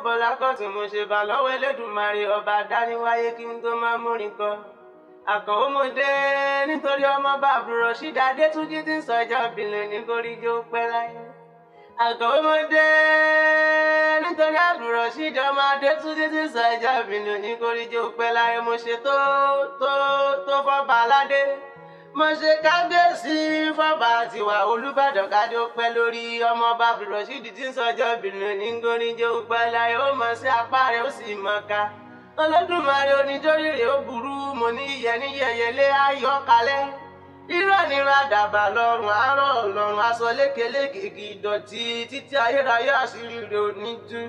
bọ̀lá kọ́tún mo ṣe bá lọ́wọ́ Elédùmarè ọba dáníwáyé kí n tó máa múrin kọ. Àkànó mo dé nítorí ọmọ bàbúrò ṣídà Adétúnjí tí ń sọjọ́ bìnrin ní kórìjó pẹ́ láyé. Àkànó mo dé nítorí àbúrò ṣídà ọmọ Adétúnjí tí ń sọjọ́ bìnrin ní kórìjó pẹ́ láyé. Mo ṣe tó fọ́ba aládé. Mo ṣe kábíyèsí fọ́ba tiwa Olúbàdàn kádé ó pẹ́ lórí ọmọ bàbúrò ṣídì tí ń sọjọ́ bìnrin ní kórìjó pẹ́ láyé. Ó mọ̀ sí apá rẹ̀ ó sì mọ̀ ká. Olódùmarè oníjórí rẹ̀ ó burú mo ní yẹ̀yẹ̀lé ayọ̀ kalẹ̀. Irọ́ ni rádàbà lọ́rùn àárọ̀ lọ́rùn aṣọ lékeléke ìdọ̀tí títí ayérayé àṣírí rẹ̀ ò ní tú.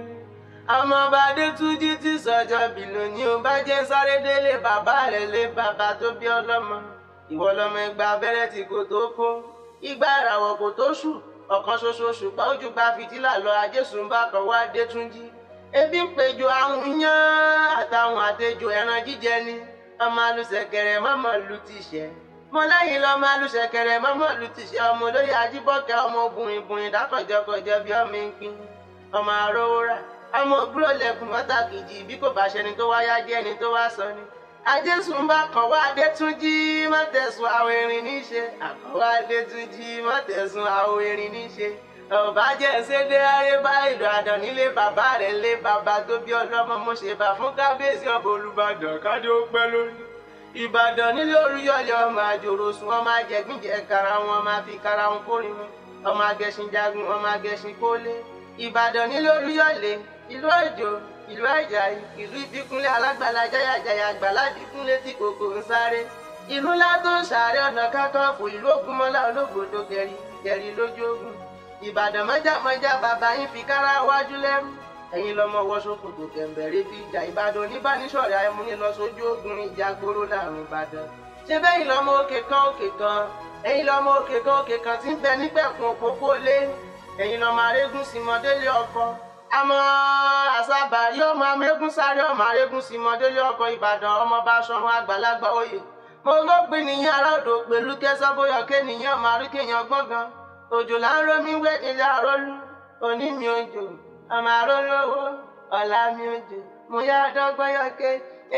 Ọmọ ọba Adétúnjí tí sọjọ́ bìnrin ní ó bá jẹ́ sáré délé bàbá rẹ̀ lé bàbá tó bí ọlọ́mọ. Ìwọ lọmọ ẹgbà abẹ́rẹ́ tí kò tó kó. Ìgbà ìràwọ̀ kò tó ṣù ọ̀kan ṣoṣo ṣùgbọ́n ojú gba fìtílà lọ Ajésùnbà kan wá Adétúnjí. Ebi ń péjọ àwọn yán àtàwọn àtejò ẹran jíjẹ ni. Ọmọ alùsẹ̀kẹ̀rẹ̀ mọ́mọ́ lu ti ṣẹ́. Mo lẹ́yìn lọ́mọ alùsẹ̀kẹ̀rẹ̀ mọ́mọ́ lu ti ṣẹ́. Ọmọ olóyè Ajíbọ́kẹ́ ọmọ bùnrin dákọ̀jọkọ̀jọ bí ọmọ ìpín. Ọmọ àrówóra ọmọ òbúrò lẹ́kùn mọ́tàkìjì bí kò bá ṣẹni tó wáyá jẹ́ ẹni tó wá sọ ni. Ajésùnbà kan wá Adétúnjí mọ́tẹ̀sùn àwọn erin níṣe. Àkànwá Adétúnjí mọ́tẹ̀sùn àwọn erin níṣe. Ọba jẹ́ ṣédé ayé bá ìlú Àdàn nílé bàbá rẹ̀ lé bàbá tó bí ọlọ́mọ mo ṣe bá fún kábíyèsí ọba Olúbàdàn kádé ó pẹ́ lórí. Ìbàdàn nílé Olúyọ̀lé ọmọ àjòrò sùn ọmọ ajẹgbìnjẹ kara wọn máa fi kara wọn kórìn wọn. Ọmọ agẹṣin jagun ọmọ agẹṣin kólé. Ìbàdàn nílé Olúyọ̀lé ìlú Òjò ìlú Àjàyí ìlú Ìbíkúnlé alágbàlá jáyàjáyà àgbàlá Ìbíkúnlé tí kòkò ń sáré. Ìlú ńlá tó ń sáré ọ̀nà Kakanfò ìlú Ògúnmọ́lá ológbòdo gẹ̀rì lójú ogun. Ìbàdàn mọ́jàmọ́jà bàbá yín fi kára wájú lẹ́rú. Ẹ̀yin lọmọ wọ ṣòkòtò kẹ̀m̀bẹ̀rẹ̀ bí ìjà Ìbàdàn oníbánisọ̀rẹ́ ayémúni lọ sójú ogun ìjà gbóró láàrin Ìbàdàn. Ṣé bẹ́yìn lọmọ òkè kan ẹ̀yin lọmọ òkè kan tí ń bẹ nígbẹ̀kùn òpópó lé. Ẹ̀yin lọmọ arégún símọdélé ọkọ. Àmọ́ àṣàbàrí ọmọ amégún sáré ọmọ arégún símọdélé ọkọ Ìbàdàn ọmọ Báṣọ̀run àgbàlagbà oyè. Mo lópin nìyẹn ará odò pẹ̀lú kẹsàn-bóyọ̀ kéèyàn máa rí kéèyàn gbọ̀ngàn. Òjò là ń romi wé ilé àrólú òní mi òjò ọmọ àrólówó ọ̀la mi òjò mo yá dọ́gbọ́n yọké.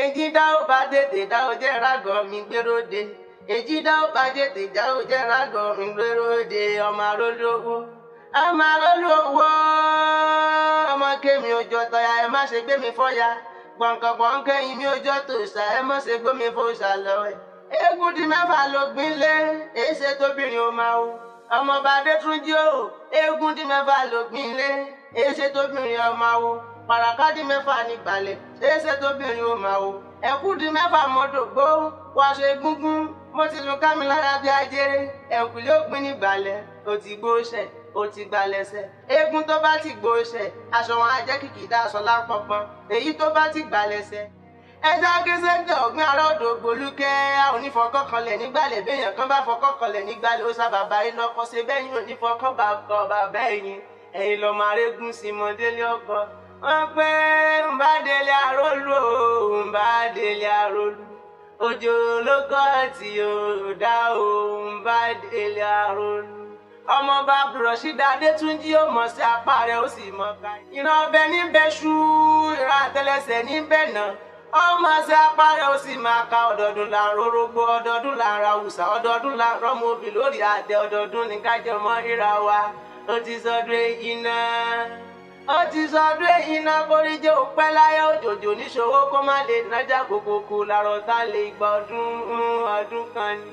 Èjì dá ó bá tètè dá ó jẹ́ rágọ̀ mi gbéróde. Èjì dá ó bá tètè dá ó jẹ́ rágọ̀ mi gbéróde ọmọ àrólówó. Ọmọ àrólówó ọmọ kémi òjò tọ̀yà ẹ má ṣe gbé mi fọ́ya. Gbọ̀ǹkọ̀gbọ̀ǹkẹ́ yìí mi òjò tòṣà ẹ má ṣe gbé mi fòṣà lọ ẹ̀. Eégún di mẹ́fà ló gbin lé èsè tóbìnrin ó máa wò. Ọmọ ọba Adétúnjí o eégún di mẹ́fà ló gbin lé èsè tóbìnrin ó máa wò. Pàràká di mẹ́fà ní balẹ̀ èsè tóbìnrin ó máa wò. Ẹ̀kú di mẹ́fà mọ́dògbó wàṣọ egúngún mo ti lu kámi lára bí ajere. Ẹ̀kú ló gbin ní balẹ̀ ó ti gbóṣẹ̀ ó ti gbalẹ̀ṣẹ̀. Eégún tó bá ti gbóṣẹ̀ aṣọ wọn á jẹ́ kìkìdá aṣọ lápọ̀pọ̀. Èyí tó bá ti gbalẹ̀ṣẹ̀ ẹja kẹsẹjọ ọgbìn ará odò gbólúkẹ onífọkànlẹ nígbàlẹ béèyàn kan bá fọkànlẹ nígbàlẹ ó sábà bá iná kọ ṣe bẹyìn onífọkàn bá kọ bàbá ẹ̀yin lọmọ arégún símọdélé ọkọ. Wọ́n pé ń bá délé arólú o ń bá délé arólú. Òjò ló kọ́ tí ò dá o ń bá délé arólú. Ọmọ bàbúrò ṣídà Adétúnjí ó mọ̀ sí apá rẹ̀ ó sì mọ̀ ká. Ìran ọbẹ̀ níbẹ̀ ṣú ìran àtẹlẹsẹ̀ níbẹ̀ náà. Ọmọ ṣe apárẹ ó sì máa ka ọdọọdún là ń rorógbó ọdọọdún là ń ra òòṣà ọdọọdún là ń rọmọ obì lórí àtẹ ọdọọdún ní kájọ mọ ríra wa. Ó ti sọdún èyí náà ó ti sọdún èyí náà kórìjẹ òpẹ láyé òjòjò níṣòwò kó má lè nájà kókókó làrọ tá lè gbọdún ọdún kan ni.